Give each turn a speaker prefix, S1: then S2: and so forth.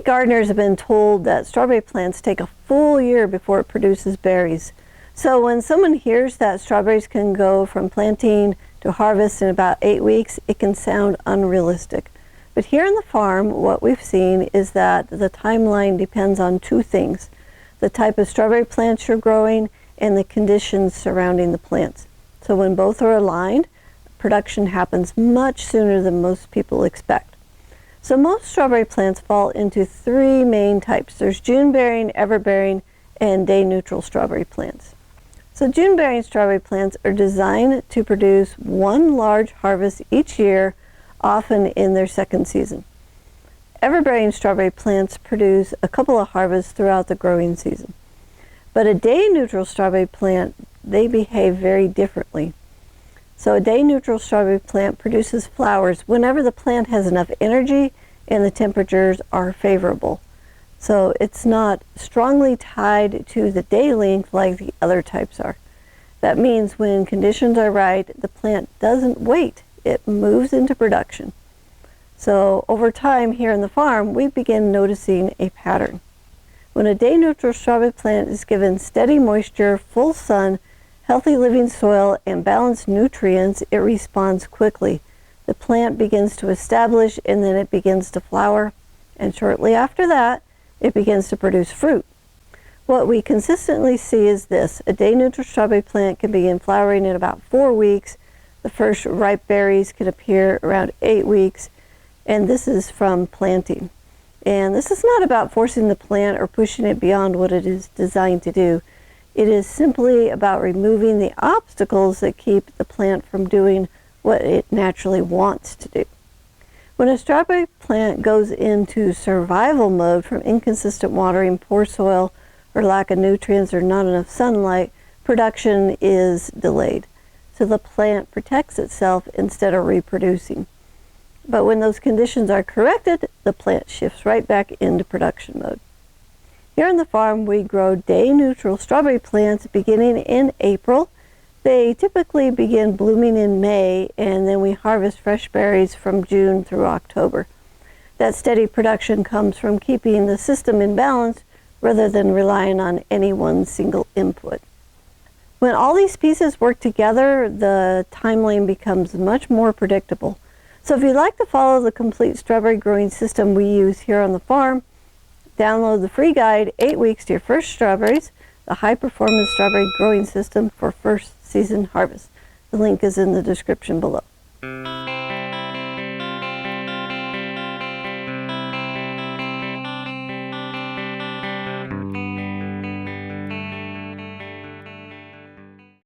S1: gardeners have been told that strawberry plants take a full year before it produces berries. So when someone hears that strawberries can go from planting to harvest in about 8 weeks, it can sound unrealistic. But here on the farm, what we've seen is that the timeline depends on two things: the type of strawberry plants you're growing and the conditions surrounding the plants. So when both are aligned, production happens much sooner than most people expect. So most strawberry plants fall into three main types. There's June-bearing, ever-bearing, and day-neutral strawberry plants. So June-bearing strawberry plants are designed to produce one large harvest each year, often in their second season. Ever-bearing strawberry plants produce a couple of harvests throughout the growing season. But a day-neutral strawberry plant, they behave very differently. So a day-neutral strawberry plant produces flowers whenever the plant has enough energy and the temperatures are favorable. So it's not strongly tied to the day length like the other types are. That means when conditions are right, the plant doesn't wait. It moves into production. So over time here on the farm, we begin noticing a pattern. When a day-neutral strawberry plant is given steady moisture, full sun, healthy living soil, and balanced nutrients, it responds quickly. The plant begins to establish, and then it begins to flower, and shortly after that, it begins to produce fruit. What we consistently see is this: a day-neutral strawberry plant can begin flowering in about 4 weeks. The first ripe berries can appear around 8 weeks, and this is from planting. And this is not about forcing the plant or pushing it beyond what it is designed to do. It is simply about removing the obstacles that keep the plant from doing what it naturally wants to do. When a strawberry plant goes into survival mode from inconsistent watering, poor soil, or lack of nutrients or not enough sunlight, production is delayed. So the plant protects itself instead of reproducing. But when those conditions are corrected, the plant shifts right back into production mode. Here on the farm, we grow day-neutral strawberry plants beginning in April. They typically begin blooming in May, and then we harvest fresh berries from June through October. That steady production comes from keeping the system in balance rather than relying on any one single input. When all these pieces work together, the timeline becomes much more predictable. So if you'd like to follow the complete strawberry growing system we use here on the farm, download the free guide, 8 Weeks to Your First Strawberries, the high-performance strawberry growing system for first season harvest. The link is in the description below.